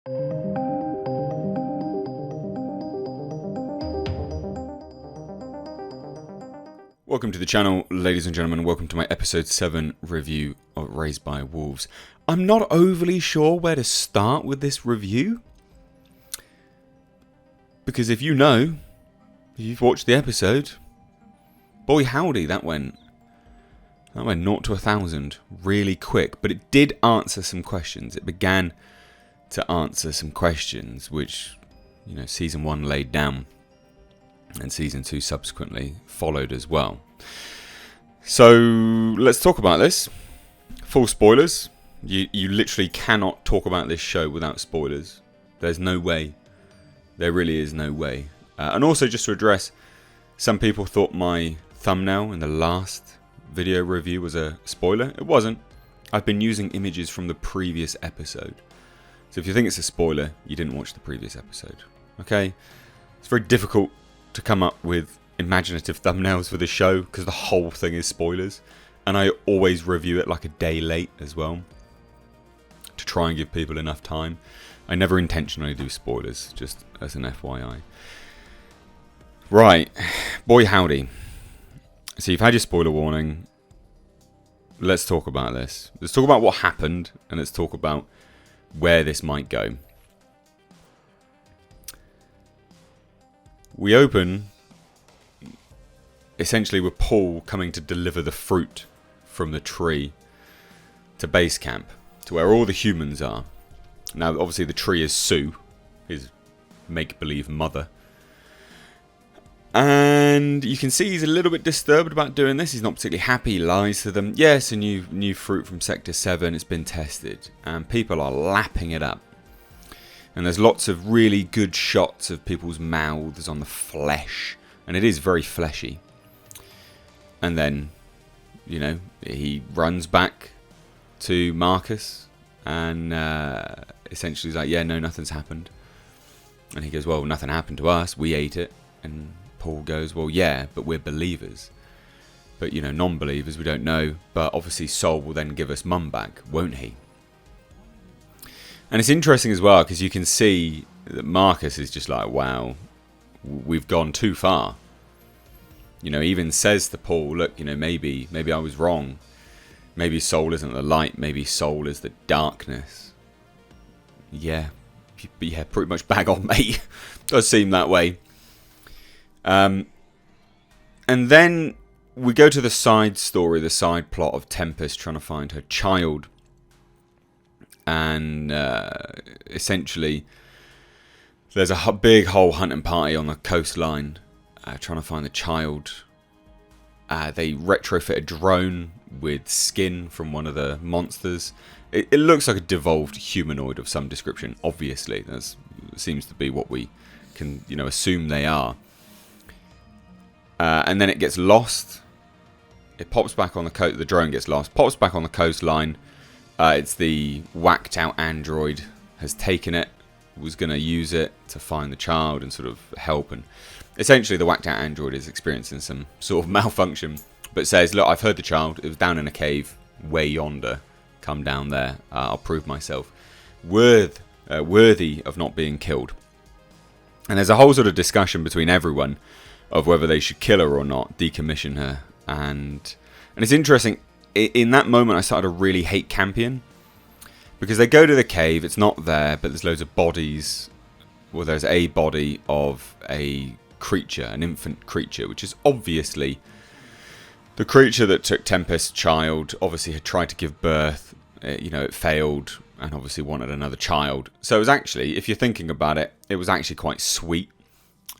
Welcome to the channel, ladies and gentlemen. Welcome to my episode 7 review of Raised by Wolves. I'm not overly sure where to start with this review, because if you've watched the episode, boy howdy, that went 0 to 1,000 really quick. But it did answer some questions. It began to answer some questions which, season 1 laid down, and season 2 subsequently followed as well. So let's talk about this. Full spoilers. You literally cannot talk about this show without spoilers. There's no way. There really is no way. And also, just to address, some people thought my thumbnail in the last video review was a spoiler. It wasn't. I've been using images from the previous episode. So if you think it's a spoiler, you didn't watch the previous episode. Okay? It's very difficult to come up with imaginative thumbnails for the show because the whole thing is spoilers, and I always review it like a day late as well to try and give people enough time. I never intentionally do spoilers, just as an FYI. Right, boy howdy. So you've had your spoiler warning. Let's talk about this. Let's talk about what happened, and let's talk about where this might go. We open essentially with Paul coming to deliver the fruit from the tree to base camp, to where all the humans are. Now, obviously, the tree is Sue, his make-believe mother. And you can see he's a little bit disturbed about doing this. He's not particularly happy. He lies to them. Yes, a new fruit from Sector 7. It's been tested. And people are lapping it up. And there's lots of really good shots of people's mouths on the flesh. And it is very fleshy. And then, he runs back to Marcus. And essentially he's like, yeah, no, nothing's happened. And he goes, well, nothing happened to us. We ate it. And Paul goes, well, yeah, but we're believers. But, non-believers, we don't know. But obviously Sol will then give us Mum back, won't he? And it's interesting as well, because you can see that Marcus is just like, wow, we've gone too far. He even says to Paul, look, maybe I was wrong. Maybe Sol isn't the light. Maybe Sol is the darkness. Yeah, pretty much bang on, mate. Does seem that way. And then we go to the side story, the side plot of Tempest trying to find her child. And essentially, there's a big whole hunting party on the coastline trying to find the child. They retrofit a drone with skin from one of the monsters. It looks like a devolved humanoid of some description, obviously. That seems to be what we can assume they are. And then it gets lost. It pops back on the the drone gets lost, pops back on the coastline. It's the whacked out android has taken it, was going to use it to find the child and sort of help. And essentially the whacked out android is experiencing some sort of malfunction, but says, look, I've heard the child. It was down in a cave way yonder. Come down there. I'll prove myself worthy of not being killed. And there's a whole sort of discussion between everyone of whether they should kill her or not, decommission her. And it's interesting. In that moment, I started to really hate Campion. Because they go to the cave, it's not there, but there's loads of bodies. Well, there's a body of a creature, an infant creature, which is obviously the creature that took Tempest's child. Obviously had tried to give birth. It failed and obviously wanted another child. So it was actually, if you're thinking about it, it was actually quite sweet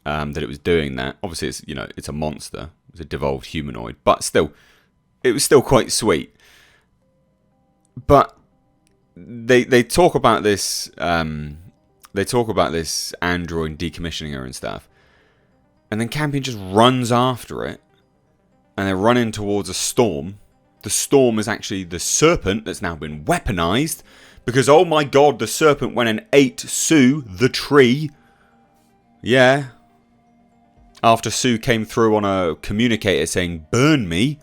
that it was doing that. Obviously, it's a monster. It's a devolved humanoid. But still, it was still quite sweet. But they talk about this. They talk about this android decommissioning her and stuff, and then Campion just runs after it, and they're running towards a storm. The storm is actually the serpent that's now been weaponized, because oh my god, the serpent went and ate Sue, the tree. Yeah. After Sue came through on a communicator saying, burn me,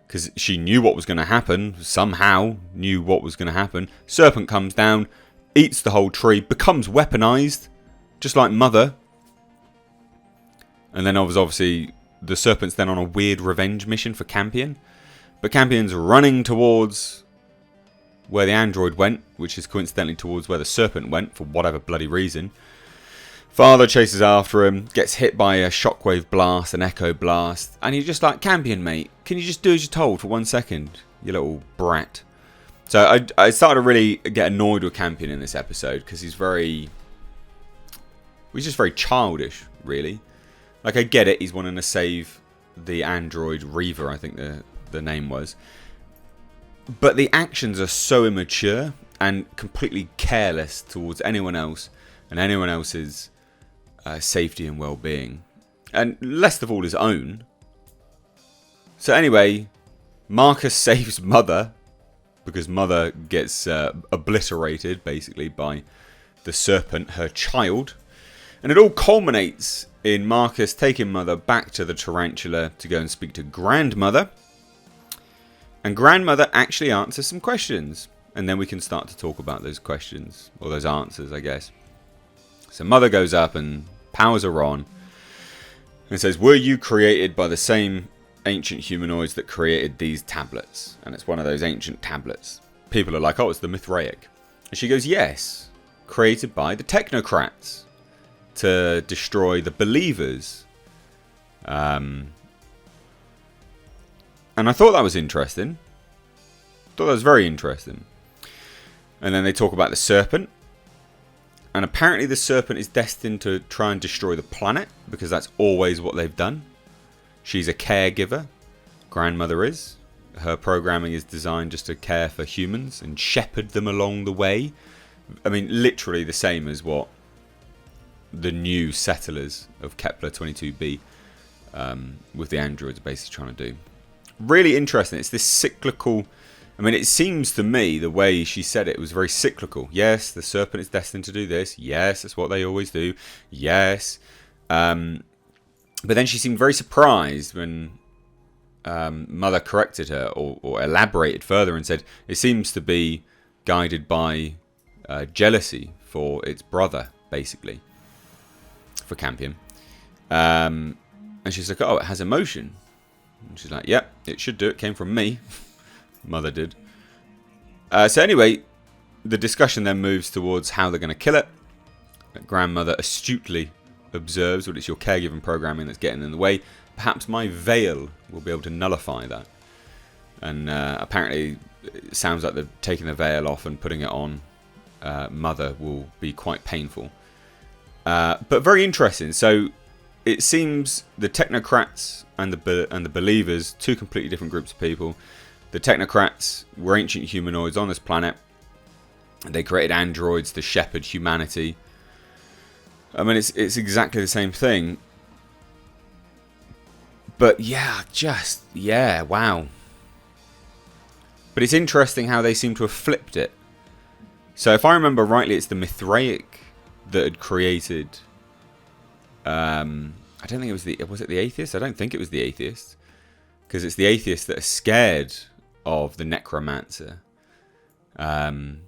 because she knew what was going to happen, somehow knew what was going to happen. Serpent comes down, eats the whole tree, becomes weaponized, just like Mother. And then obviously the serpent's then on a weird revenge mission for Campion. But Campion's running towards where the android went, which is coincidentally towards where the serpent went, for whatever bloody reason. Father chases after him, gets hit by a shockwave blast, an echo blast, and you're just like, Campion, mate, can you just do as you're told for 1 second, you little brat? So I started to really get annoyed with Campion in this episode, because he's just very childish, really. Like, I get it, he's wanting to save the android Reaver, I think the name was. But the actions are so immature and completely careless towards anyone else and anyone else's safety and well-being. And less of all his own. So anyway, Marcus saves Mother, because Mother gets obliterated, basically, by the serpent, her child. And it all culminates in Marcus taking Mother back to the tarantula to go and speak to Grandmother. And Grandmother actually answers some questions. And then we can start to talk about those questions, or those answers, I guess. So Mother goes up and powers her on and says, were you created by the same ancient humanoids that created these tablets? And it's one of those ancient tablets. People are like, oh, it's the Mithraic. And she goes, yes, created by the technocrats to destroy the believers. And I thought that was interesting. Thought that was very interesting. And then they talk about the serpent. And apparently the serpent is destined to try and destroy the planet, because that's always what they've done. She's a caregiver. Grandmother is. Her programming is designed just to care for humans and shepherd them along the way. I mean, literally the same as what the new settlers of Kepler 22b with the androids are basically trying to do. Really interesting. It's this cyclical... I mean, it seems to me, the way she said it was very cyclical. Yes, the serpent is destined to do this. Yes, that's what they always do. Yes. But then she seemed very surprised when Mother corrected her or elaborated further and said it seems to be guided by jealousy for its brother, basically, for Campion. And she's like, oh, it has emotion. And she's like, yep, it should do. It came from me. Mother did. So anyway, the discussion then moves towards how they're going to kill it. Grandmother astutely observes, well, it's your caregiving programming that's getting in the way. Perhaps my veil will be able to nullify that. And apparently it sounds like they're taking the veil off and putting it on Mother will be quite painful. But very interesting. So it seems the technocrats and the believers, two completely different groups of people. The technocrats were ancient humanoids on this planet. They created androids to shepherd humanity. I mean, it's exactly the same thing. But yeah, wow. But it's interesting how they seem to have flipped it. So if I remember rightly, it's the Mithraic that had created... I don't think it was Was it the Atheist? I don't think it was the Atheist. Because it's the Atheists that are scared of the Necromancer. So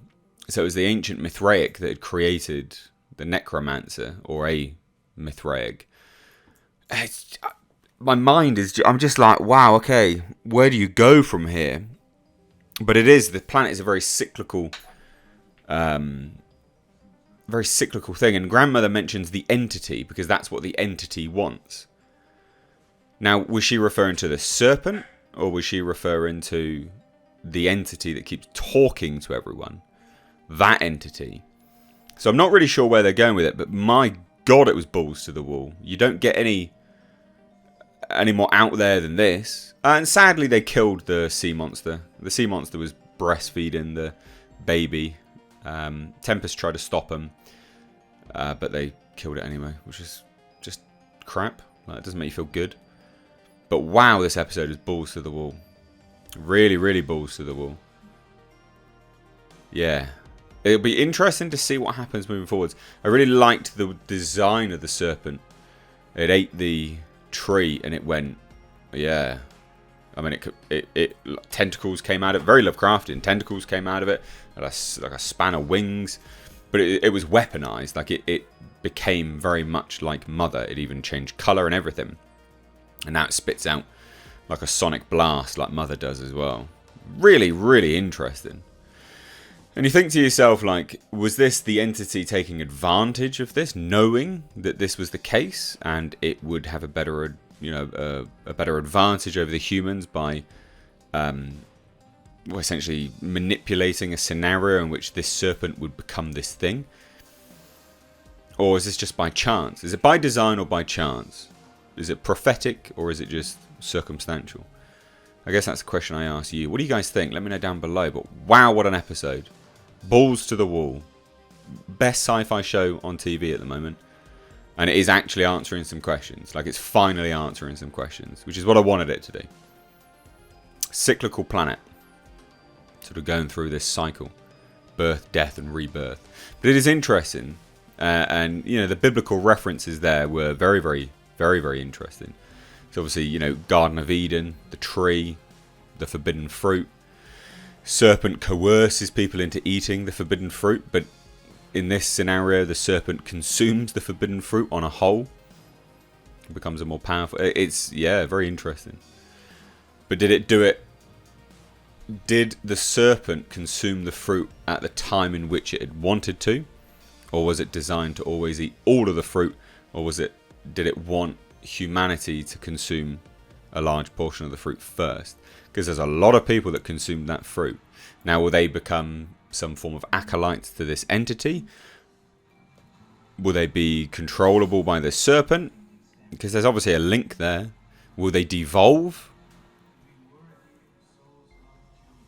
it was the ancient Mithraic that had created the Necromancer, or a Mithraic. My mind is... I'm just like, wow, okay, where do you go from here? But the planet is a very cyclical... thing. And Grandmother mentions the entity, because that's what the entity wants. Now, was she referring to the serpent, or was she referring to the entity that keeps talking to everyone? That entity. So I'm not really sure where they're going with it, but my God, it was balls to the wall. You don't get any more out there than this. And sadly, they killed the sea monster. The sea monster was breastfeeding the baby. Tempest tried to stop him, but they killed it anyway, which is just crap. Like, it doesn't make you feel good. But wow, this episode is balls to the wall. Really, really balls to the wall. Yeah. It'll be interesting to see what happens moving forwards. I really liked the design of the serpent. It ate the tree and it went, yeah. I mean, it tentacles came out of it. Very Lovecraftian. Tentacles came out of it. Like a span of wings. but it was weaponized. Like it became very much like Mother. It even changed color and everything. And now it spits out like a sonic blast like Mother does as well. Really, really interesting. And you think to yourself, like, was this the entity taking advantage of this, knowing that this was the case, and it would have a better, a better advantage over the humans by essentially manipulating a scenario in which this serpent would become this thing? Or is this just by chance? Is it by design or by chance? Is it prophetic or is it just circumstantial? I guess that's the question I ask you. What do you guys think? Let me know down below. But wow, what an episode. Balls to the wall. Best sci-fi show on TV at the moment. And it is actually answering some questions. Like, it's finally answering some questions, which is what I wanted it to do. Cyclical planet. Sort of going through this cycle. Birth, death, and rebirth. But it is interesting. And, the biblical references there were very, very, very, very interesting. So obviously, Garden of Eden, the tree, the forbidden fruit. Serpent coerces people into eating the forbidden fruit, but in this scenario, the serpent consumes the forbidden fruit on a whole. It becomes a more powerful... It's, very interesting. But did it do it... Did the serpent consume the fruit at the time in which it had wanted to? Or was it designed to always eat all of the fruit? Or did it want humanity to consume a large portion of the fruit first? Because there's a lot of people that consume that fruit. Now, will they become some form of acolytes to this entity? Will they be controllable by the serpent? Because there's obviously a link there. Will they devolve?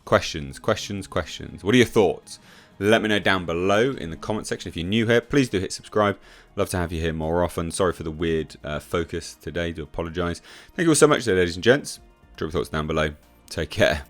Questions, questions, questions. What are your thoughts? Let me know down below in the comment section. If you're new here, please do hit subscribe. Love to have you here more often. Sorry for the weird focus today. Do apologise. Thank you all so much, ladies and gents. Drop your thoughts down below. Take care.